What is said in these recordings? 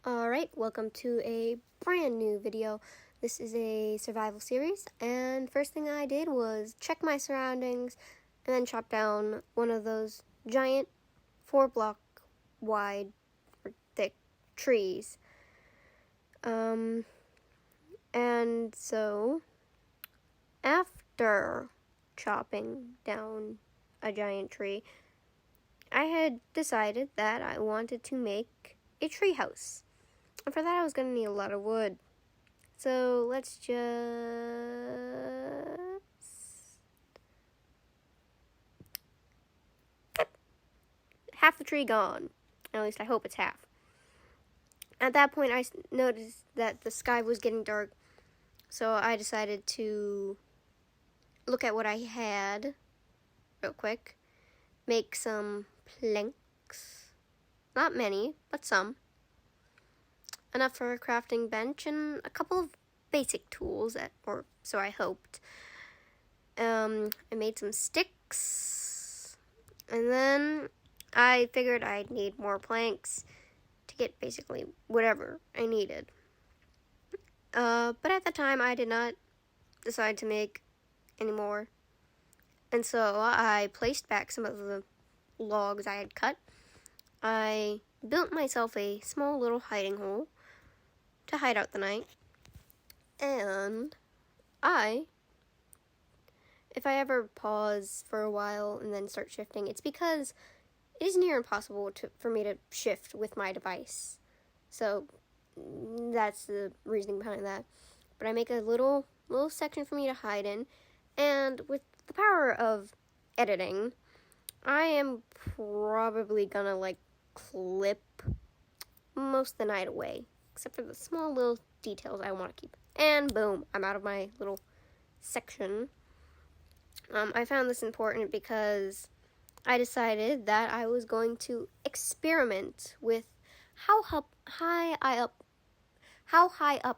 Alright, welcome to a brand new video. This is a survival series, and first thing I did was check my surroundings and then chop down one of those giant 4-block wide or thick trees. And so after chopping down a giant tree, I had decided that I wanted to make a tree house. And for that, I was going to need a lot of wood. So let's just half the tree gone. At least I hope it's half. At that point, I noticed that the sky was getting dark. So I decided to look at what I had real quick. Make some planks. Not many, but some. Enough for a crafting bench and a couple of basic tools, or so I hoped. I made some sticks, and then I figured I'd need more planks to get basically whatever I needed. But at the time, I did not decide to make any more, and so I placed back some of the logs I had cut. I built myself a small little hiding hole to hide out the night, and if I ever pause for a while and then start shifting, it's because it is near impossible for me to shift with my device. So that's the reasoning behind that. But I make a little section for me to hide in, and with the power of editing, I am probably gonna clip most of the night away, except for the small little details I want to keep. And boom, I'm out of my little section. I found this important because I decided that I was going to experiment with how high up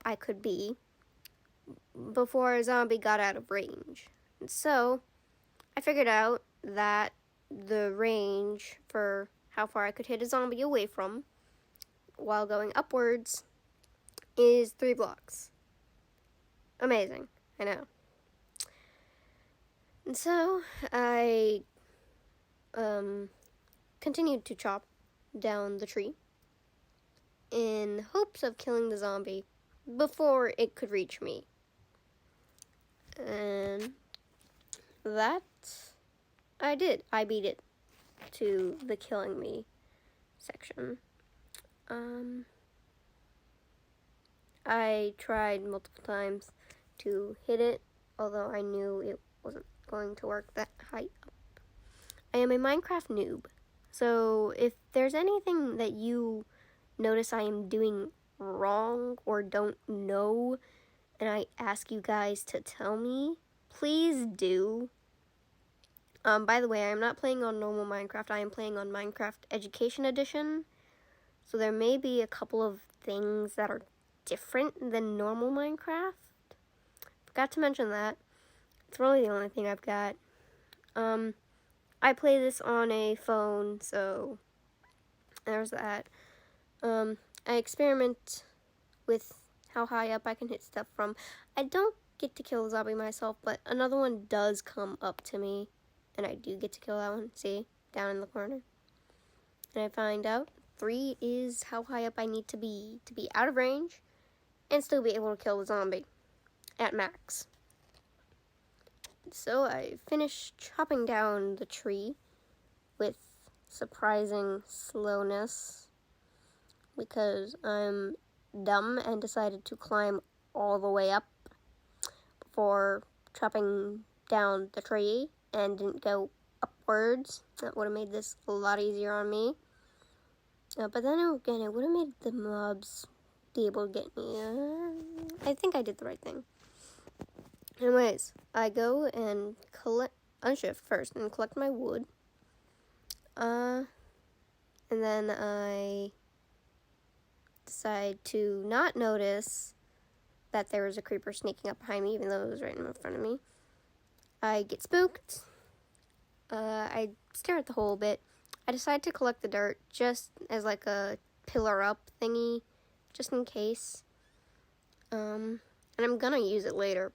I could be before a zombie got out of range. And so I figured out that the range for how far I could hit a zombie away from while going upwards is 3 blocks. Amazing, I know. And so I continued to chop down the tree in hopes of killing the zombie before it could reach me. And that I did. I beat it to the killing me section. I tried multiple times to hit it, although I knew it wasn't going to work that high up. I am a Minecraft noob, so if there's anything that you notice I am doing wrong or don't know, and I ask you guys to tell me, please do. By the way, I'm not playing on normal Minecraft. I am playing on Minecraft Education Edition, so there may be a couple of things that are different than normal Minecraft. Forgot to mention that. It's really the only thing I've got. I play this on a phone, so there's that. I experiment with how high up I can hit stuff from. I don't get to kill the zombie myself, but another one does come up to me, and I do get to kill that one. See? Down in the corner. And I find out 3 is how high up I need to be out of range and still be able to kill the zombie at max. So I finished chopping down the tree with surprising slowness because I'm dumb and decided to climb all the way up before chopping down the tree and didn't go upwards. That would have made this a lot easier on me. But then again, it would have made the mobs be able to get me. I think I did the right thing. Anyways, I go and unshift first and collect my wood. And then I decide to not notice that there was a creeper sneaking up behind me, even though it was right in front of me. I get spooked. I stare at the hole a bit. I decide to collect the dirt just as like a pillar up thingy just in case. And I'm gonna use it later.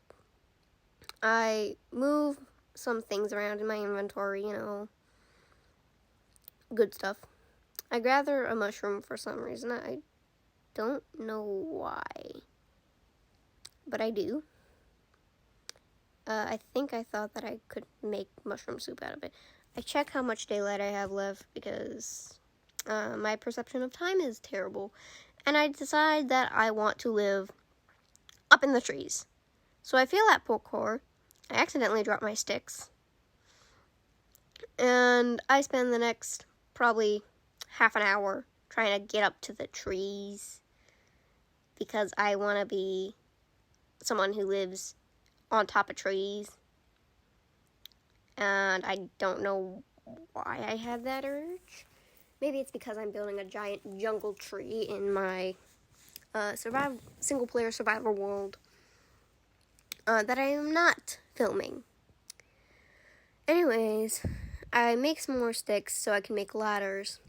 I move some things around in my inventory, good stuff. I gather a mushroom for some reason. I don't know why, but I do. I think I thought that I could make mushroom soup out of it. I check how much daylight I have left because my perception of time is terrible. And I decide that I want to live up in the trees. So I feel that parkour. I accidentally drop my sticks. And I spend the next probably half an hour trying to get up to the trees because I want to be someone who lives on top of trees. And I don't know why I have that urge. Maybe it's because I'm building a giant jungle tree in my single-player survival world that I am not filming. Anyways, I make some more sticks so I can make ladders.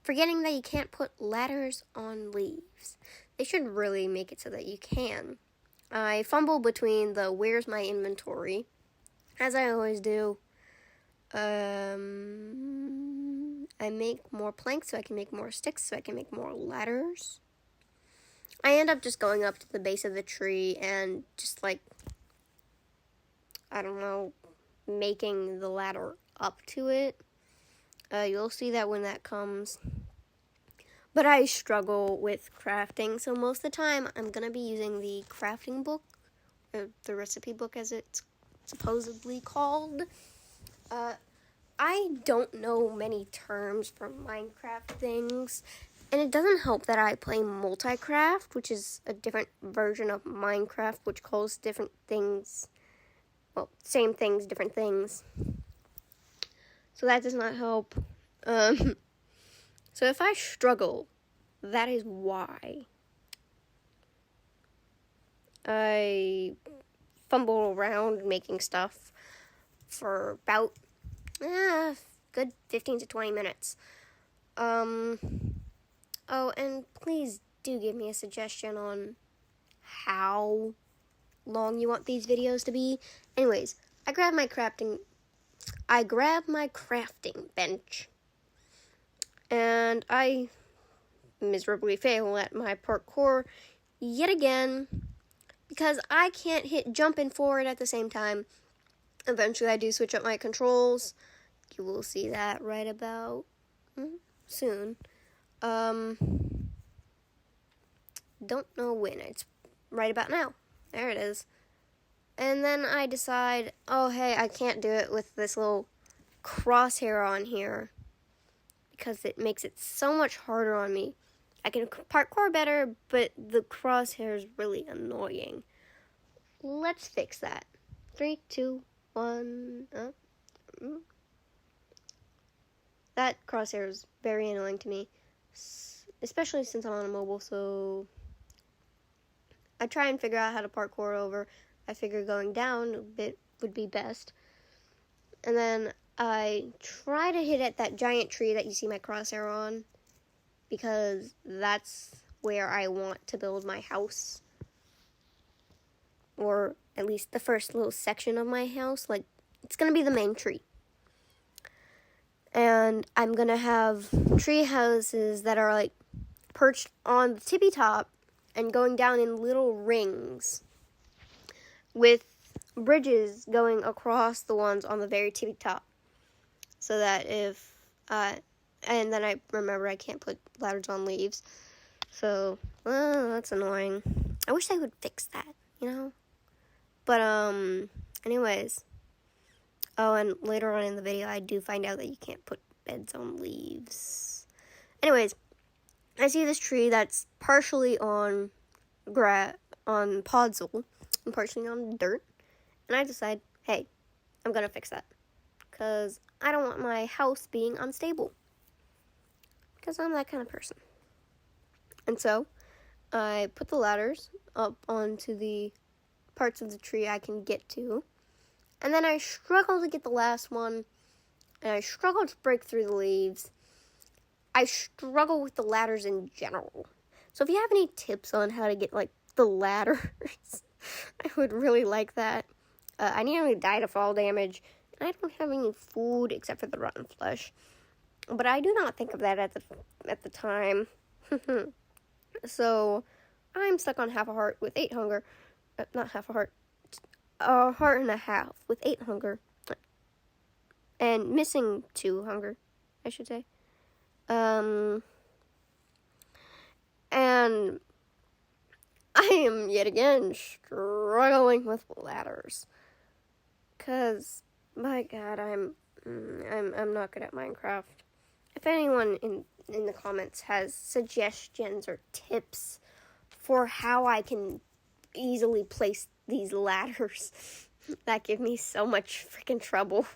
Forgetting that you can't put ladders on leaves. They should really make it so that you can. I fumble between the where's my inventory, as I always do. I make more planks so I can make more sticks so I can make more ladders. I end up just going up to the base of the tree and just making the ladder up to it. You'll see that when that comes. But I struggle with crafting, so most of the time I'm going to be using the crafting book, the recipe book as it's supposedly called. I don't know many terms for Minecraft things, and it doesn't help that I play Multicraft, which is a different version of Minecraft, which calls different things, well, same things, different things. So that does not help. So if I struggle, that is why. I fumble around making stuff for about good 15 to 20 minutes. Oh, and please do give me a suggestion on how long you want these videos to be. Anyways, I grab my crafting bench, and I miserably fail at my parkour yet again because I can't hit jump and forward at the same time. Eventually I do switch up my controls. You will see that right about soon. Don't know when. It's right about now. There it is. And then I decide, oh hey, I can't do it with this little crosshair on here because it makes it so much harder on me. I can parkour better, but the crosshair is really annoying. Let's fix that. 3, 2, 1. That crosshair is very annoying to me, especially since I'm on a mobile, so I try and figure out how to parkour over. I figure going down a bit would be best. And then I try to hit at that giant tree that you see my crosshair on, because that's where I want to build my house. Or at least the first little section of my house. It's going to be the main tree. And I'm going to have tree houses that are perched on the tippy top and going down in little rings with bridges going across the ones on the very tippy top. So that and then I remember I can't put ladders on leaves. So, that's annoying. I wish they would fix that, But, anyways. Oh, and later on in the video, I do find out that you can't put beds on leaves. Anyways, I see this tree that's partially on podzol and partially on dirt. And I decide, hey, I'm going to fix that. Because I don't want my house being unstable. Because I'm that kind of person. And so, I put the ladders up onto the parts of the tree I can get to. And then I struggle to get the last one. And I struggle to break through the leaves. I struggle with the ladders in general. So if you have any tips on how to get, like, the ladders, I would really like that. I nearly died of fall damage, and I don't have any food except for the rotten flesh. But I do not think of that at the time. So I'm stuck on half a heart with 8 hunger. Not half a heart. A heart and a half with 8 hunger. And missing 2 hunger, I should say. And I am yet again struggling with ladders. 'Cause, my God, I'm not good at Minecraft. If anyone in the comments has suggestions or tips for how I can easily place these ladders that give me so much freaking trouble,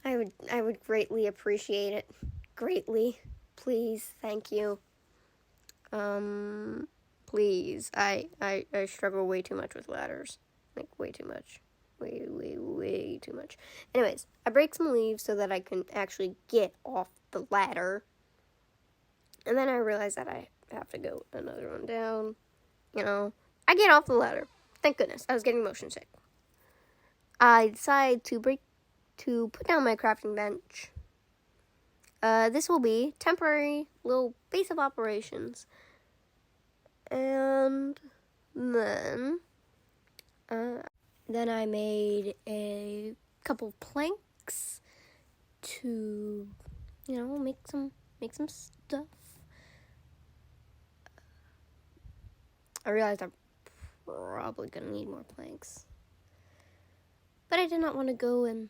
I would greatly appreciate it. Greatly. Please, thank you. Please. I struggle way too much with ladders. Like, way too much. Way too much. Anyways, I break some leaves so that I can actually get off the ladder. And then I realize that I have to go another one down. You know, I get off the ladder. Thank goodness. I was getting motion sick. I decide to put down my crafting bench. This will be temporary little base of operations. And then I made a couple planks to, you know, make some stuff. I realized I'm probably gonna need more planks, but I did not want to go and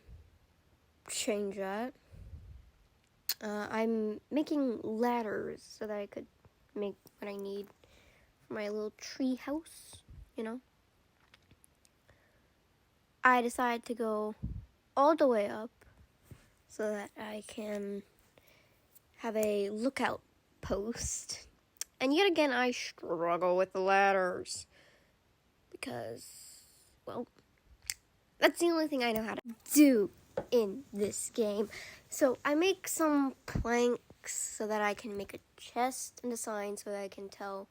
change that. I'm making ladders so that I could make what I need for my little tree house, you know. I decided to go all the way up so that I can have a lookout post. And yet again, I struggle with the ladders because, well, that's the only thing I know how to do in this game. So I make some planks so that I can make a chest and a sign so that I can tell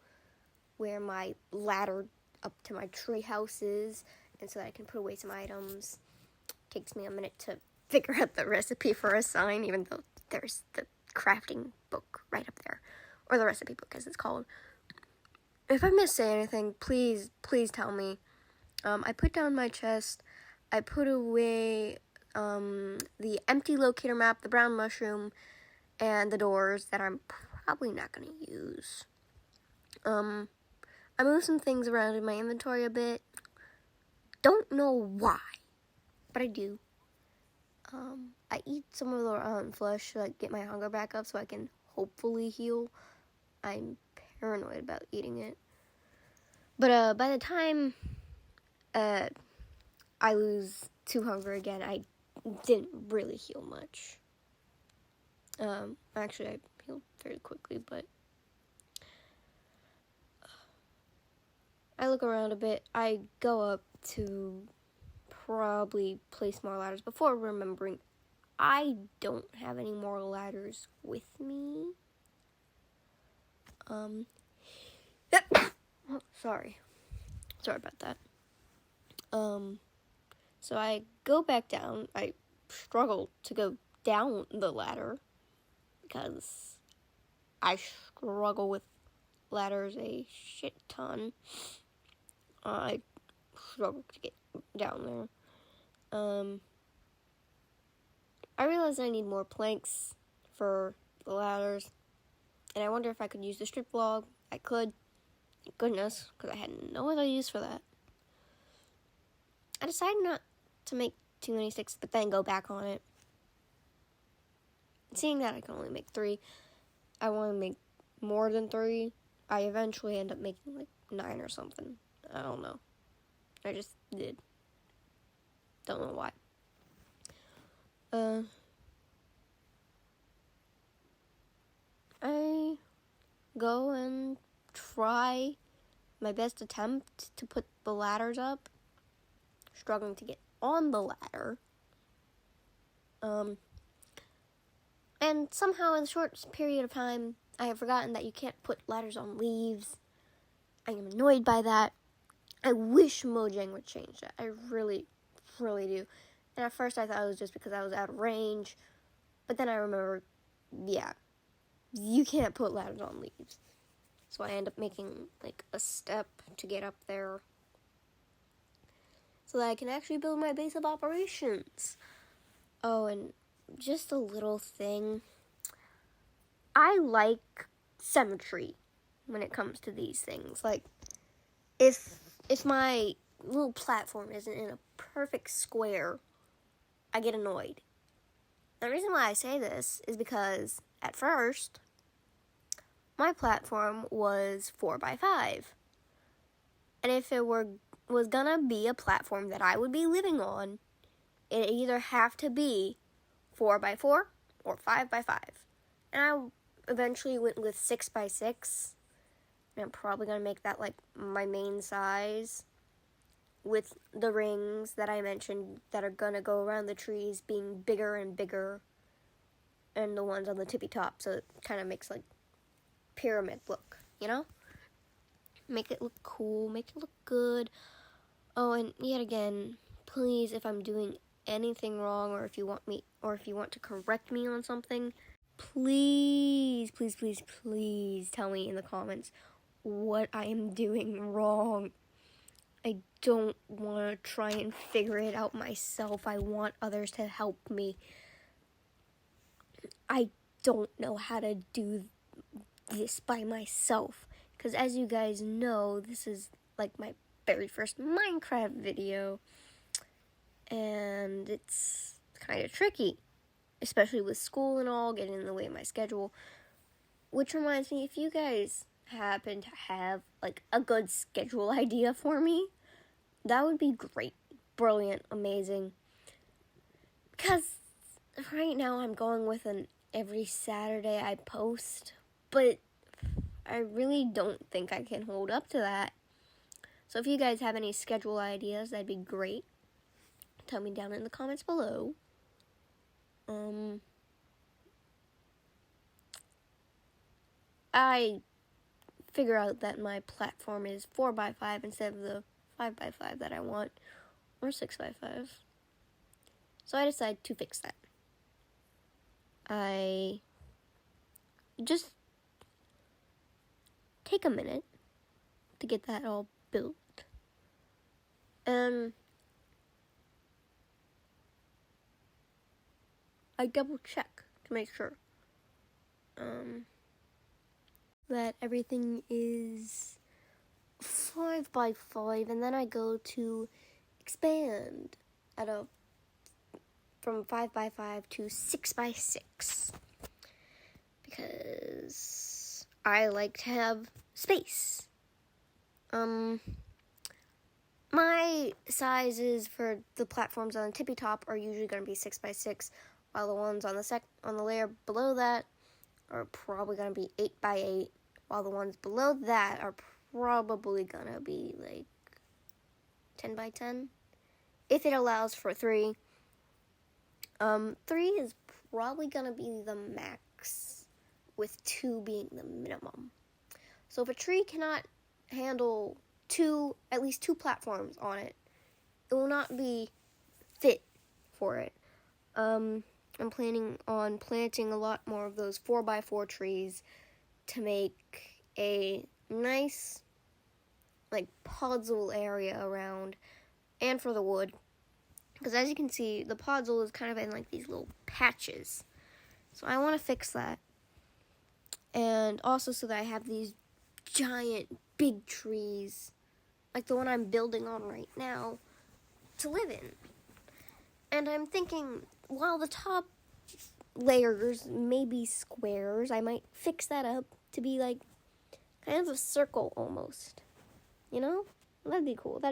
where my ladder up to my tree house is, and so that I can put away some items. Takes me a minute to figure out the recipe for a sign, even though there's the crafting book right up there, or the recipe book as it's called. If I miss anything, please tell me. I put down my chest. I put away the empty locator map, the brown mushroom, and the doors that I'm probably not going to use. I moved some things around in my inventory a bit. Don't know why, but I do. I eat some of the rotten flesh to get my hunger back up so I can hopefully heal. I'm paranoid about eating it. But by the time I lose 2 hunger again, I didn't really heal much. Actually, I healed very quickly, but I look around a bit. I go up to probably place more ladders before remembering I don't have any more ladders with me. Sorry about that. So I go back down. I struggle to go down the ladder because I struggle with ladders a shit ton. I struggle to get down there. I realized I need more planks for the ladders, and I wonder if I could use the strip log. I could. Thank goodness, because I had no other use for that. I decided not to make too many sticks, but then go back on it. Seeing that I can only make 3, I want to make more than 3. I eventually end up making like 9 or something. I don't know. I just did. Don't know why. I go and try my best attempt to put the ladders up. Struggling to get on the ladder. And somehow in a short period of time, I have forgotten that you can't put ladders on leaves. I am annoyed by that. I wish Mojang would change that. I really, really do. And at first I thought it was just because I was out of range. But then I remember, yeah, you can't put ladders on leaves. So I end up making like a step to get up there so that I can actually build my base of operations. Oh, and just a little thing. I like symmetry when it comes to these things. Like, if my little platform isn't in a perfect square, I get annoyed. The reason why I say this is because at first, my platform was 4x5. And if it was gonna be a platform that I would be living on, it either have to be 4x4 or 5x5. And I eventually went with 6x6. And I'm probably gonna make that like my main size, with the rings that I mentioned that are gonna go around the trees being bigger and bigger, and the ones on the tippy top, so it kind of makes like pyramid look, you know? Make it look cool, make it look good. Oh, and yet again, please, if I'm doing anything wrong, or if you want to correct me on something, please, please, please, please tell me in the comments what I am doing wrong. I don't want to try and figure it out myself. I want others to help me. I don't know how to do this by myself, because as you guys know, this is like my very first Minecraft video, and it's kind of tricky, especially with school and all getting in the way of my schedule. Which reminds me, if you guys happen to have like a good schedule idea for me, that would be great, brilliant, amazing. Because right now I'm going with an every Saturday I post, but I really don't think I can hold up to that. So if you guys have any schedule ideas, that'd be great. Tell me down in the comments below. I figure out that my platform is 4x5 instead of the 5x5 that I want, or 6x5. So I decided to fix that. I just take a minute to get that all built. And I double check to make sure that everything is 5x5, and then I go to expand from 5x5 to 6x6, because I like to have space. My sizes for the platforms on the tippy top are usually going to be 6x6, while the ones on the layer below that are probably going to be 8x8, while the ones below that are probably going to be like 10x10, if it allows for 3. 3 is probably going to be the max, with 2 being the minimum. So if a tree cannot handle at least two platforms on it, it will not be fit for it. I'm planning on planting a lot more of those 4x4 trees to make a nice like podzol area around, and for the wood, because as you can see, the podzol is kind of in like these little patches. So I want to fix that, and also so that I have these giant big trees like the one I'm building on right now to live in. And I'm thinking, while the top layers may be squares, I might fix that up to be like kind of a circle almost, you know? That'd be cool.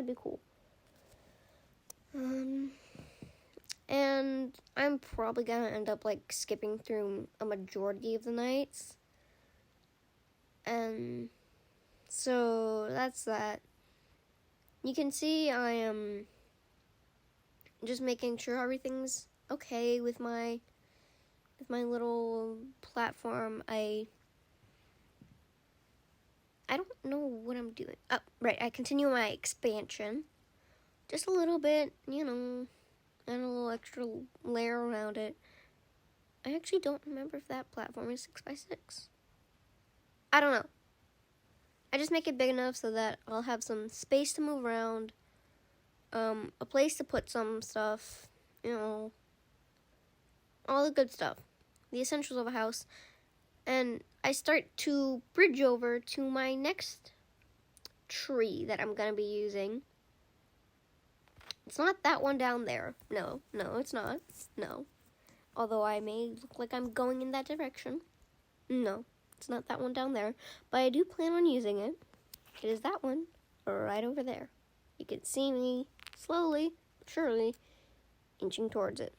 And I'm probably gonna end up like skipping through a majority of the nights, and so that's that. You can see I am just making sure everything's okay with my little platform. I I don't know what I'm doing. Oh, right, I continue my expansion. Just a little bit, you know, and a little extra layer around it. I actually don't remember if that platform is 6x6. I don't know. I just make it big enough so that I'll have some space to move around, a place to put some stuff, you know, all the good stuff, the essentials of a house. And I start to bridge over to my next tree that I'm going to be using. It's not that one down there. No, it's not. No. Although I may look like I'm going in that direction. No, it's not that one down there. But I do plan on using it. It is that one right over there. You can see me slowly, surely, inching towards it.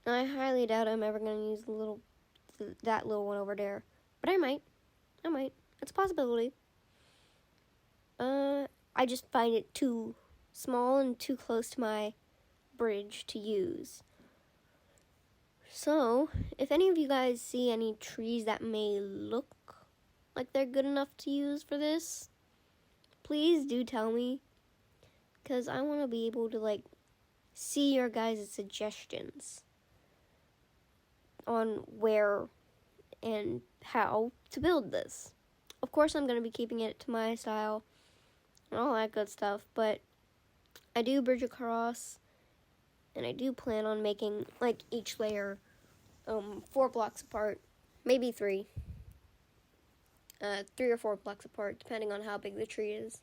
I highly doubt I'm ever going to use that little one over there. But I might. It's a possibility. I just find it too small and too close to my bridge to use. So, if any of you guys see any trees that may look like they're good enough to use for this, please do tell me, because I want to be able to, like, see your guys' suggestions on where and how to build this. Of course, I'm going to be keeping it to my style and all that good stuff, but I do bridge across, and I do plan on making, like, each layer 4 blocks apart, maybe 3. 3 or 4 blocks apart, depending on how big the tree is.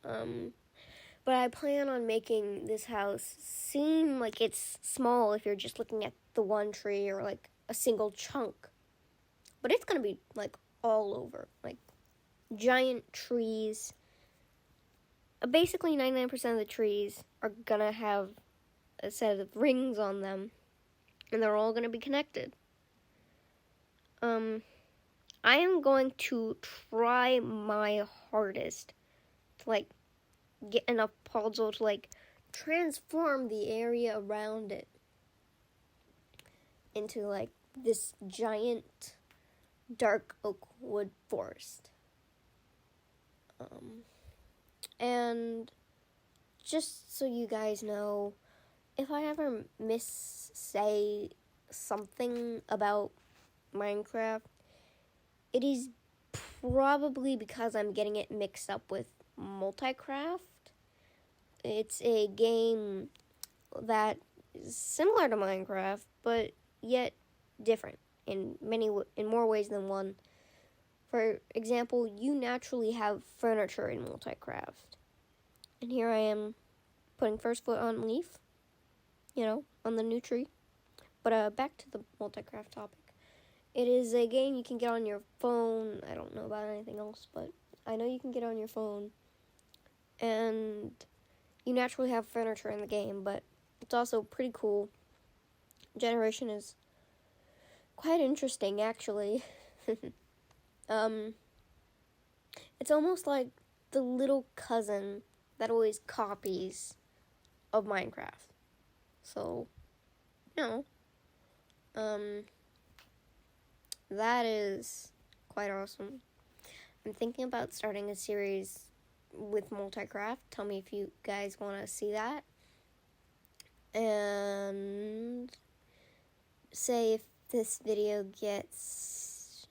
But I plan on making this house seem like it's small if you're just looking at the one tree or, like, a single chunk. But it's going to be, like, all over, like, giant trees. Basically, 99% of the trees are going to have a set of rings on them, and they're all going to be connected. I am going to try my hardest to, like, get enough puzzle to, like, transform the area around it into, like, this giant dark oak wood forest. And just so you guys know, if I ever say something about Minecraft, it is probably because I'm getting it mixed up with Multicraft. It's a game that is similar to Minecraft, but yet different in more ways than one. For example, you naturally have furniture in Multicraft. And here I am putting first foot on leaf, you know, on the new tree. But back to the Multicraft topic. It is a game you can get on your phone. I don't know about anything else, but I know you can get on your phone. And you naturally have furniture in the game, but it's also pretty cool. Generation is quite interesting, actually. It's almost like the little cousin that always copies of Minecraft. So, you know, that is quite awesome. I'm thinking about starting a series with Multicraft. Tell me if you guys want to see that. And say if this video gets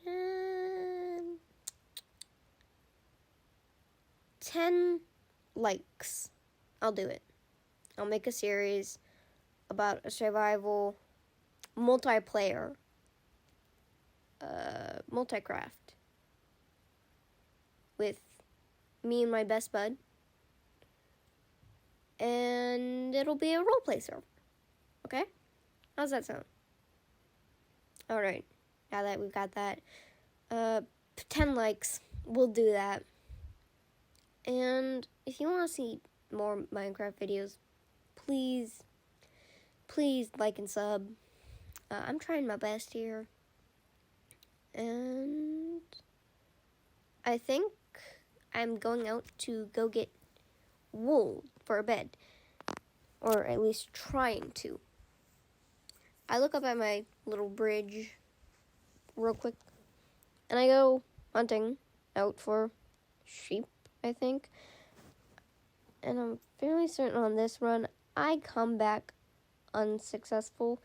10 likes, I'll do it. I'll make a series about a survival multiplayer Multicraft with me and my best bud, and it'll be a roleplay server. Okay? How's that sound? Alright, now that we've got that, 10 likes, we'll do that. And if you want to see more Minecraft videos, please like and sub. I'm trying my best here. And I think I'm going out to go get wool for a bed. Or at least trying to. I look up at my little bridge real quick. And I go hunting out for sheep, I think. And I'm fairly certain on this run, I come back unsuccessful.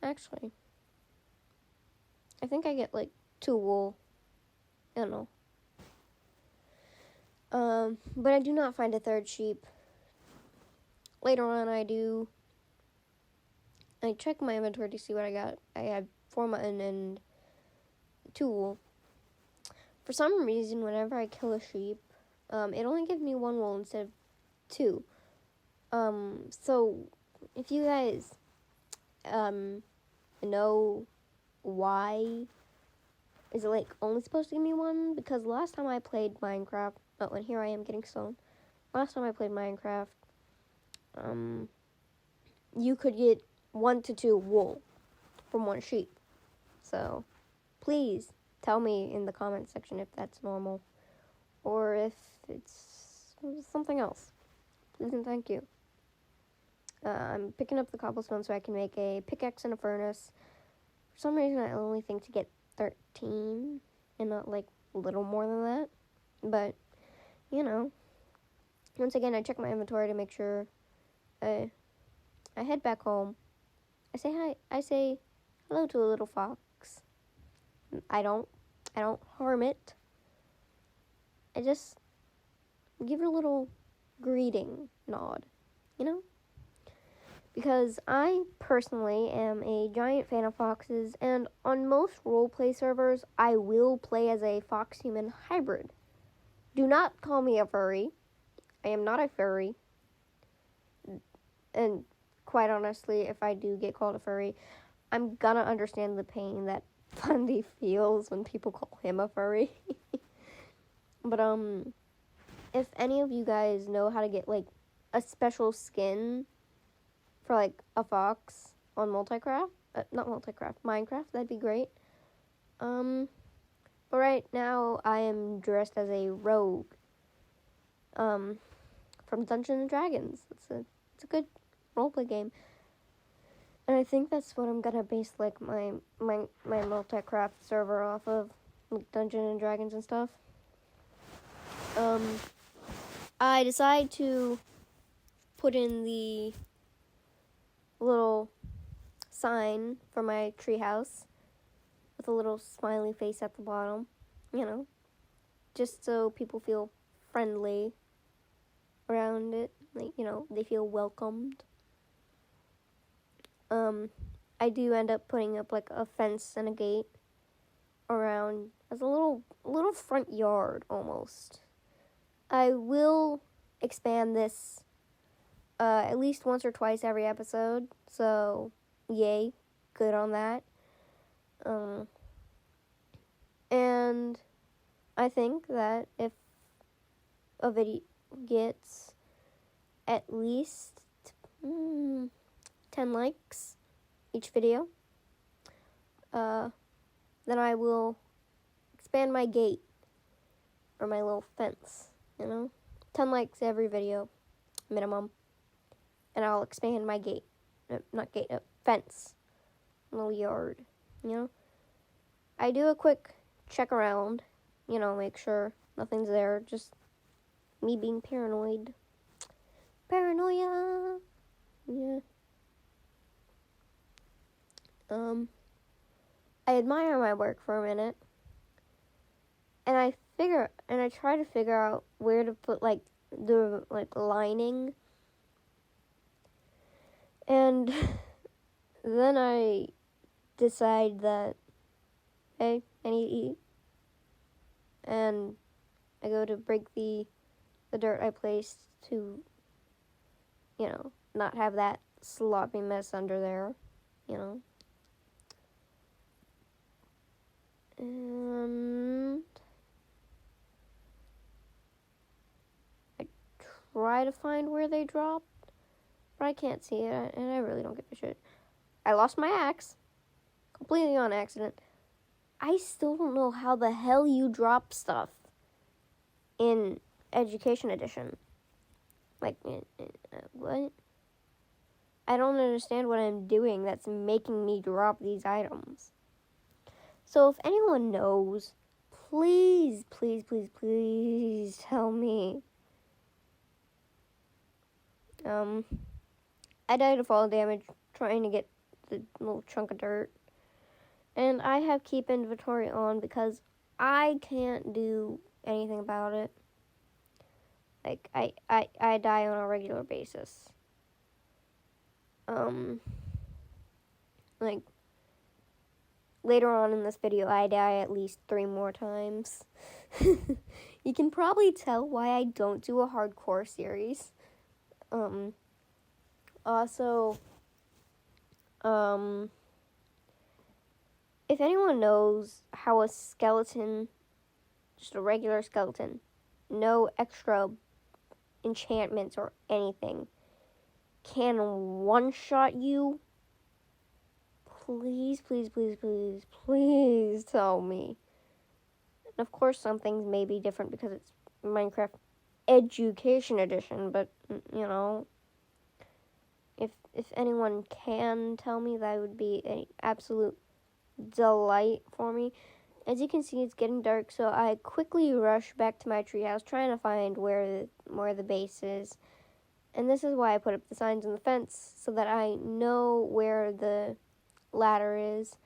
Actually, I think I get like 2 wool. I don't know. But I do not find a 3rd sheep. Later on, I check my inventory to see what I got. I had 4 mutton and 2 wool. For some reason, whenever I kill a sheep, it only gives me 1 wool instead of 2. So if you guys know why is it like only supposed to give me 1? Because last time I played Minecraft, and here I am getting stone. Last time I played Minecraft, you could get 1 to 2 wool from 1 sheep. So please tell me in the comment section if that's normal or if it's something else. Please and thank you. I'm picking up the cobblestone so I can make a pickaxe and a furnace. For some reason, I only think to get 13 and not like a little more than that. But, you know, once again, I check my inventory to make sure. I head back home. I say hi. I say hello to a little fox. I don't harm it. I just give it a little greeting nod, you know? Because I personally am a giant fan of foxes, and on most roleplay servers, I will play as a fox-human hybrid. Do not call me a furry. I am not a furry. And quite honestly, if I do get called a furry, I'm gonna understand the pain that Fundy feels when people call him a furry. But, if any of you guys know how to get, like, a special skin for, like, a fox on Minecraft, that'd be great. But right now, I am dressed as a rogue, from Dungeons and Dragons. It's a good roleplay game. And I think that's what I'm gonna base, like, my Minecraft server off of, like, Dungeons and Dragons and stuff. I decide to put in the little sign for my treehouse with a little smiley face at the bottom, you know, just so people feel friendly around it, like, you know, they feel welcomed. I do end up putting up like a fence and a gate around as a little front yard almost. I will expand this at least once or twice every episode, so yay, good on that. And I think that if a video gets at least 10 likes each video, then I will expand my gate or my little fence, you know, 10 likes every video minimum, and I'll expand my gate, fence, little yard, you know. I do a quick check around, you know, make sure nothing's there, just me being paranoid. Paranoia, yeah. I admire my work for a minute, and I try to figure out where to put like the lining, and then I decide that, hey, I need to eat, and I go to break the dirt I placed to, you know, not have that sloppy mess under there, you know. And I try to find where they dropped, but I can't see it, and I really don't give a shit. I lost my axe, completely on accident. I still don't know how the hell you drop stuff in Education Edition. Like, what? I don't understand what I'm doing that's making me drop these items. So if anyone knows, please, please, please, please tell me. I died of fall damage trying to get the little chunk of dirt. And I have keep inventory on because I can't do anything about it. Like, I die on a regular basis. Like, later on in this video, I die at least 3 more times. You can probably tell why I don't do a hardcore series. Also, if anyone knows how a skeleton, just a regular skeleton, no extra enchantments or anything, can one-shot you, please, please, please, please, please tell me. And of course, some things may be different because it's Minecraft Education Edition, but, you know, if anyone can tell me, that would be an absolute delight for me. As you can see, it's getting dark, so I quickly rush back to my treehouse, trying to find where the base is. And this is why I put up the signs on the fence, so that I know where the ladder is.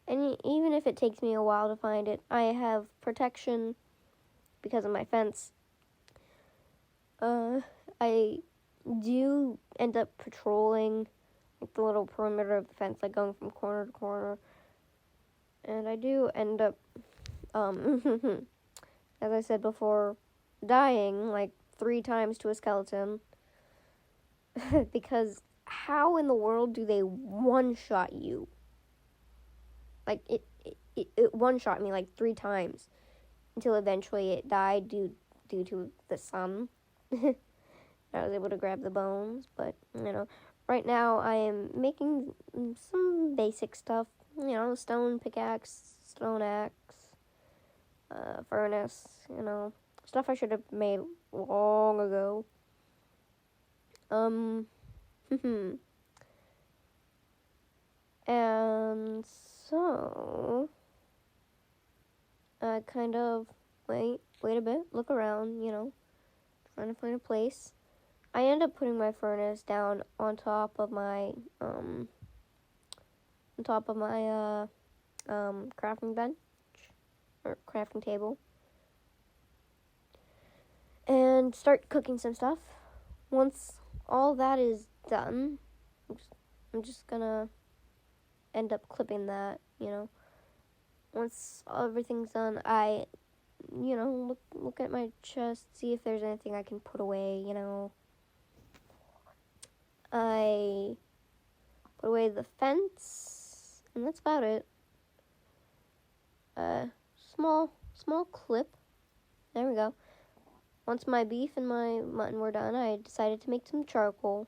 And even if it takes me a while to find it, I have protection because of my fence. I do end up patrolling like the little perimeter of the fence, like going from corner to corner. And I do end up, as I said before, dying like 3 times to a skeleton. Because how in the world do they one-shot you? Like, it one-shot me like 3 times until eventually it died due to the sun. I was able to grab the bones, but, you know, right now I am making some basic stuff. You know, stone pickaxe, stone axe, furnace, you know, stuff I should have made long ago. And so, I kind of wait a bit, look around, you know, trying to find a place. I end up putting my furnace down on top of my, crafting bench, or crafting table. And start cooking some stuff. Once all that is done, I'm just gonna end up clipping that, you know. Once everything's done, I, you know, look at my chest, see if there's anything I can put away, you know. I put away the fence, and that's about it. Small clip. There we go. Once my beef and my mutton were done, I decided to make some charcoal.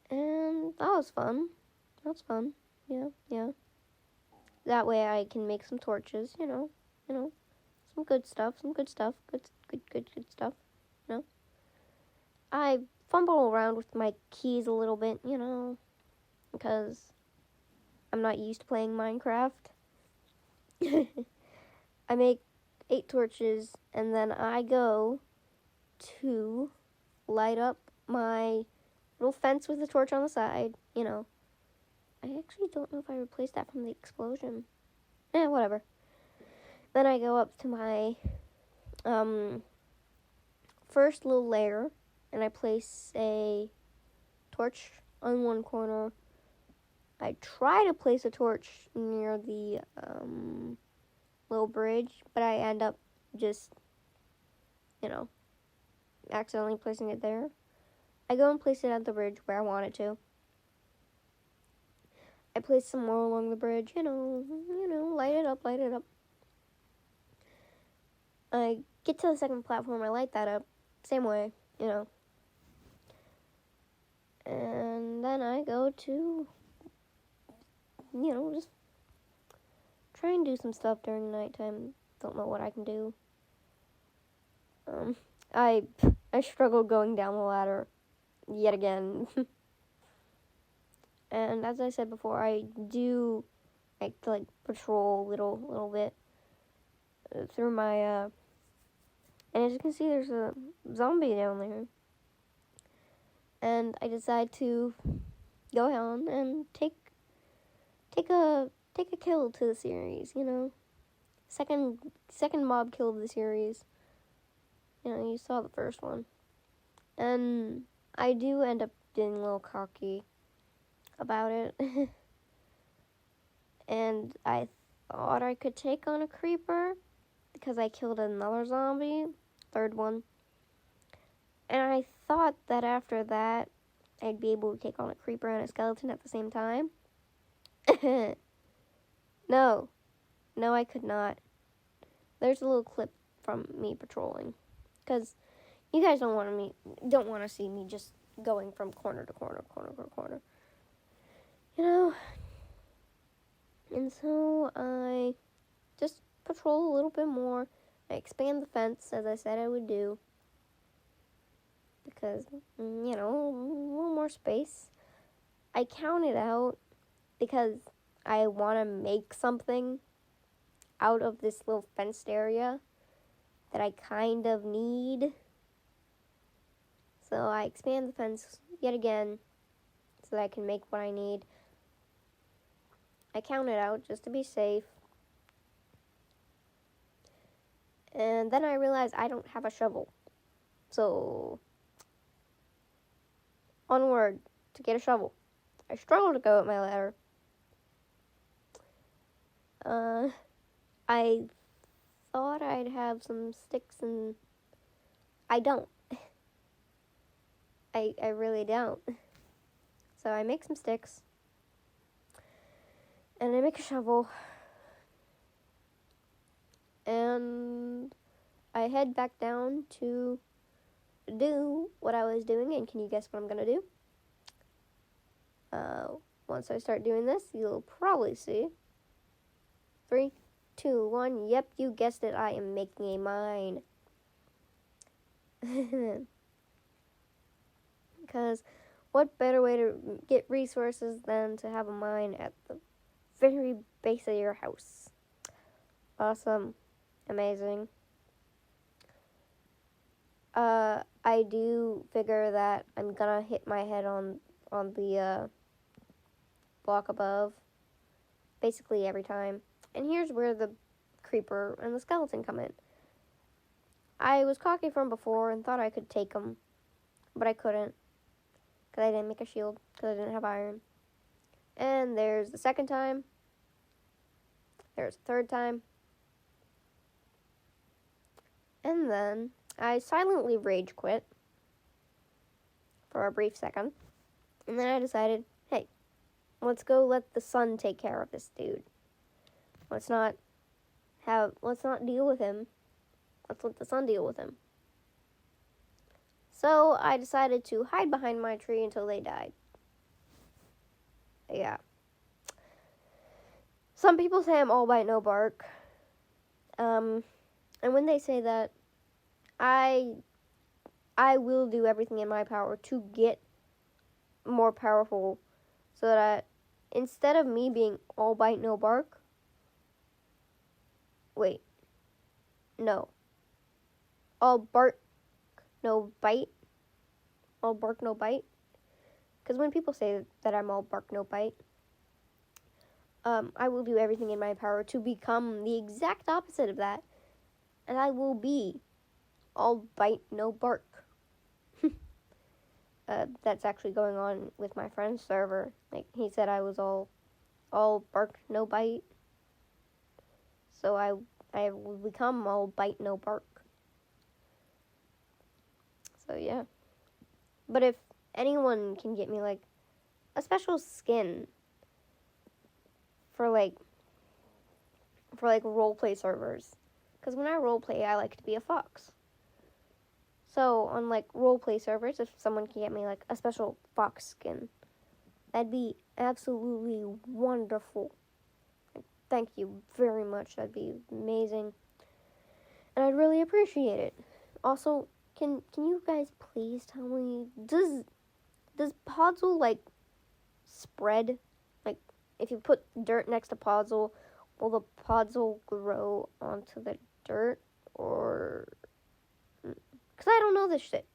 And that was fun. Yeah. That way I can make some torches, you know. Some good stuff, good stuff, you know. I fumble around with my keys a little bit, you know, because I'm not used to playing Minecraft. I make 8 torches, and then I go to light up my little fence with a torch on the side, you know. I actually don't know if I replaced that from the explosion. Whatever. Then I go up to my first little layer, and I place a torch on one corner. I try to place a torch near the little bridge, but I end up just, you know, accidentally placing it there. I go and place it at the bridge where I want it to. I place some more along the bridge, you know, light it up. I get to the second platform, I light that up, same way, you know. And then I go to, you know, just try and do some stuff during nighttime. Don't know what I can do. I struggled going down the ladder yet again. And as I said before, I do to patrol a little bit through my and as you can see, there's a zombie down there. And I decide to go on and take a kill to the series, Second mob kill of the series. You saw the first one. And I do end up getting a little cocky about it. And I thought I could take on a creeper because I killed another zombie, third one. And I thought that after that, I'd be able to take on a creeper and a skeleton at the same time. No, I could not. There's a little clip from me patrolling, because you guys don't want to see me just going from corner to corner, And so I just patrol a little bit more. I expand the fence, as I said I would do, because, a little more space. I count it out because I want to make something out of this little fenced area that I kind of need. So I expand the fence yet again so that I can make what I need. I count it out just to be safe. And then I realize I don't have a shovel. So, onward to get a shovel. I struggle to go up my ladder. I thought I'd have some sticks, and I don't. I really don't. So I make some sticks, and I make a shovel, and I head back down to do what I was doing. And can you guess what I'm gonna do? Once I start doing this, you'll probably see. 3, 2, 1. Yep, you guessed it. I am making a mine. Because what better way to get resources than to have a mine at the very base of your house? Awesome. Amazing. I do figure that I'm gonna hit my head on the block above basically every time. And here's where the creeper and the skeleton come in. I was cocky from before and thought I could take them, but I couldn't because I didn't make a shield because I didn't have iron. And there's the second time. There's the third time. And then I silently rage quit for a brief second. And then I decided, hey, let's go let the sun take care of this dude. Let's not deal with him. Let's let the sun deal with him. So I decided to hide behind my tree until they died. Yeah. Some people say I'm all bite, no bark. And when they say that, I will do everything in my power to get more powerful so that instead of me being all bite, no bark, all bark, no bite. All bark, no bite. Because when people say that I'm all bark, no bite, I will do everything in my power to become the exact opposite of that. And I will be all bite, no bark. That's actually going on with my friend's server. Like, he said I was all bark, no bite. So I will become all bite, no bark. So yeah. But if anyone can get me a special skin for roleplay servers, because when I roleplay, I like to be a fox. So on roleplay servers, if someone can get me a special fox skin, that'd be absolutely wonderful. Thank you very much. That'd be amazing, and I'd really appreciate it. Also, can you guys please tell me, does Podzol spread if you put dirt next to Podzol, will the Podzol grow onto the dirt? Or... Because I don't know this shit.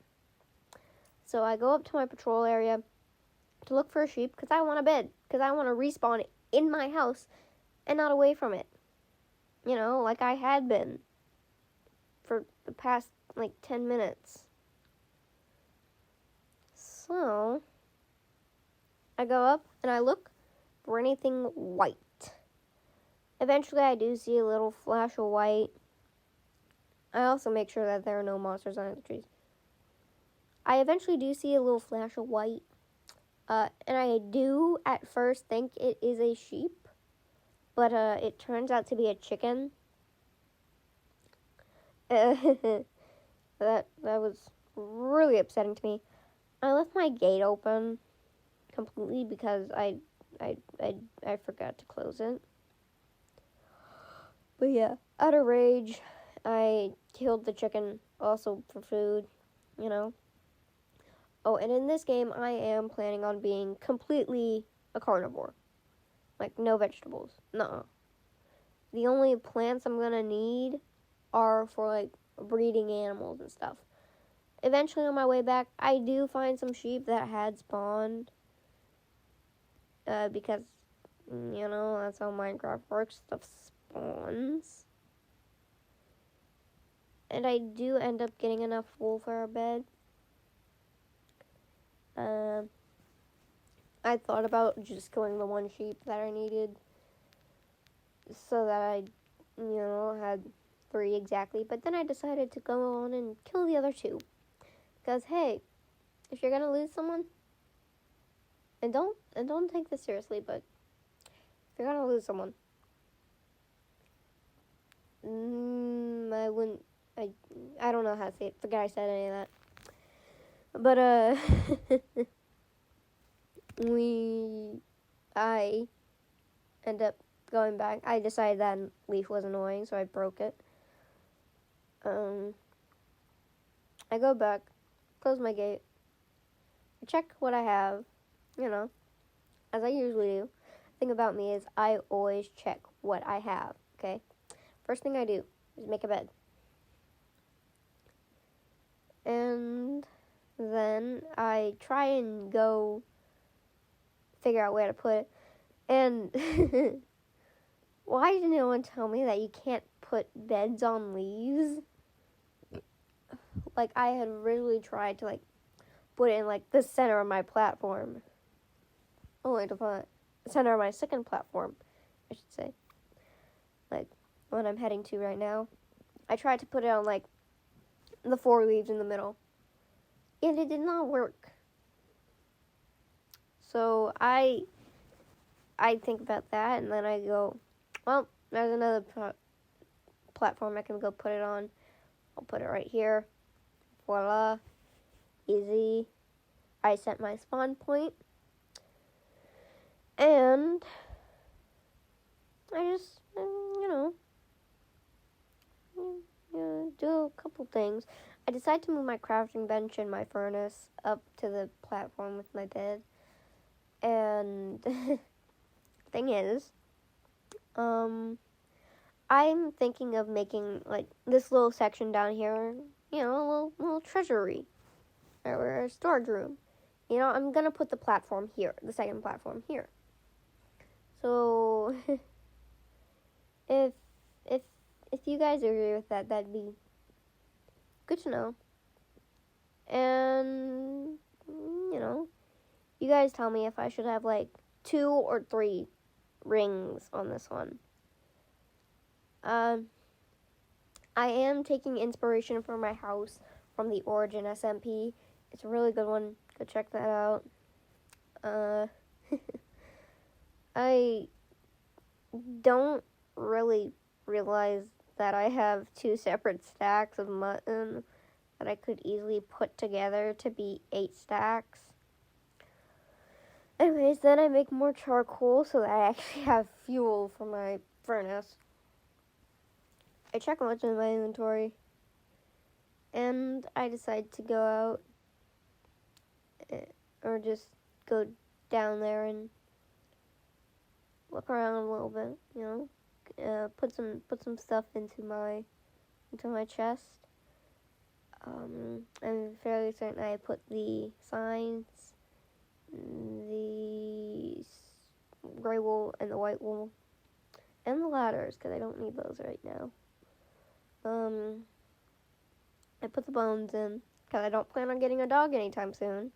So I go up to my patrol area to look for a sheep because I want a bed. Because I want to respawn in my house and not away from it. You know, like I had been for the past, 10 minutes. So, I go up and I look for anything white. Eventually, I do see a little flash of white. I also make sure that there are no monsters under the trees. I eventually do see a little flash of white. And I do at first think it is a sheep. But it turns out to be a chicken. that was really upsetting to me. I left my gate open completely because I forgot to close it. But yeah, out of rage, I killed the chicken also for food, you know. Oh, and in this game, I am planning on being completely a carnivore. Like, no vegetables. Nuh-uh. The only plants I'm gonna need are for, breeding animals and stuff. Eventually, on my way back, I do find some sheep that had spawned. Because, that's how Minecraft works. Stuff spawns. And I do end up getting enough wool for our bed. I thought about just killing the one sheep that I needed. So that I, had 3 exactly. But then I decided to go on and kill the other 2. Because, hey, if you're going to lose someone, and don't take this seriously, but if you're gonna lose someone, I don't know how to say it. Forget I said any of that. But I end up going back. I decided that leaf was annoying, so I broke it. I go back, close my gate, I check what I have, as I usually do. The thing about me is I always check what I have, okay? First thing I do is make a bed. And then I try and go figure out where to put it. And why did no one tell me that you can't put beds on leaves? I had really tried to, put it in, the center of my platform. Only to put center of my second platform, I should say. What I'm heading to right now. I tried to put it on, the 4 leaves in the middle. And it did not work. So I think about that, and then I go, well, there's another platform I can go put it on. I'll put it right here. Voila. Easy. I set my spawn point. And I just, do a couple things. I decide to move my crafting bench and my furnace up to the platform with my bed. And thing is, I'm thinking of making this little section down here, a little treasury or a storage room. I'm gonna put the platform here, the second platform here. So if you guys agree with that, that'd be good to know. And you guys tell me if I should have 2 or 3 rings on this one. I am taking inspiration for my house from the Origin SMP. It's a really good one. Go check that out. I don't really realize that I have 2 separate stacks of mutton that I could easily put together to be 8 stacks. Anyways, then I make more charcoal so that I actually have fuel for my furnace. I check what's in my inventory, and I decide to go out or just go down there and look around a little bit, you know, put some stuff into my chest. I'm fairly certain I put the signs, the gray wool and the white wool, and the ladders, because I don't need those right now. I put the bones in, because I don't plan on getting a dog anytime soon.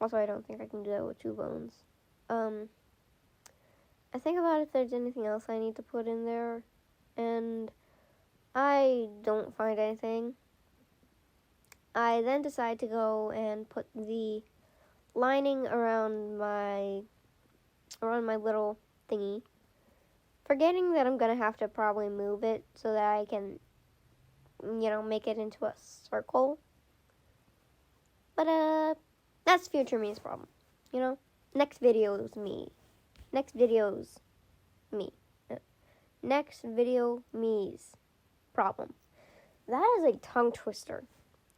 Also, I don't think I can do that with 2 bones. I think about if there's anything else I need to put in there, and I don't find anything. I then decide to go and put the lining around my little thingy, forgetting that I'm gonna have to probably move it so that I can, you know, make it into a circle. But that's future me's problem, you know. Next video's me. Next video's me. Next video me's problem. That is a tongue twister.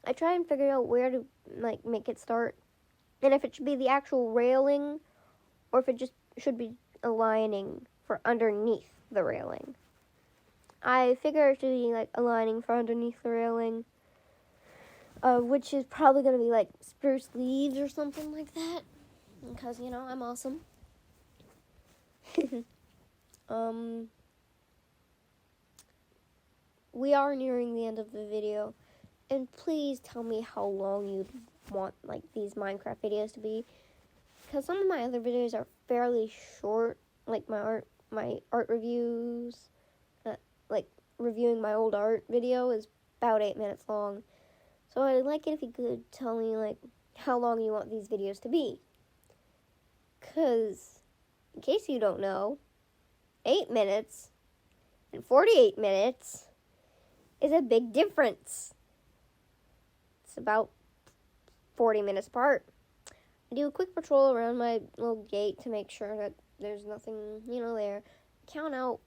I try and figure out where to like make it start, and if it should be the actual railing, or if it just should be a lining for underneath the railing. I figure it should be like a lining for underneath the railing, which is probably gonna be like spruce leaves or something like that, because you know I'm awesome. We are nearing the end of the video, and please tell me how long you want like these Minecraft videos to be, because some of my other videos are fairly short, like my art reviews, like reviewing my old art video is about 8 minutes long. So I'd like it if you could tell me like how long you want these videos to be, because in case you don't know, 8 minutes and 48 minutes is a big difference. It's about 40 minutes apart. I do a quick patrol around my little gate to make sure that there's nothing, you know, there. Count out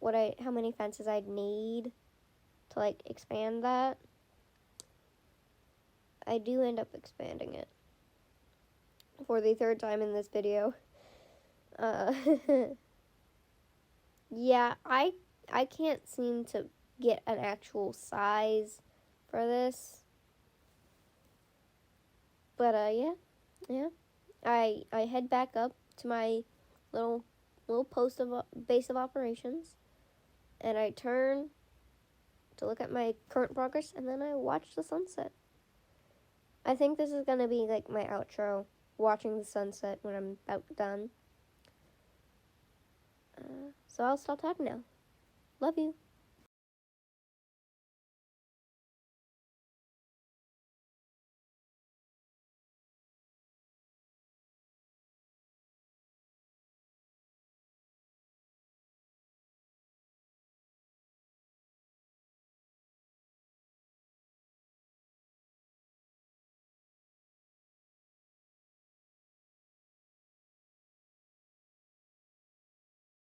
how many fences I'd need to like expand that. I do end up expanding it for the 3rd time in this video. Yeah, I can't seem to get an actual size for this. But yeah. I head back up to my little post of base of operations, and I turn to look at my current progress, and then I watch the sunset. I think this is gonna be like my outro, watching the sunset when I'm about done. So I'll stop talking now. Love you.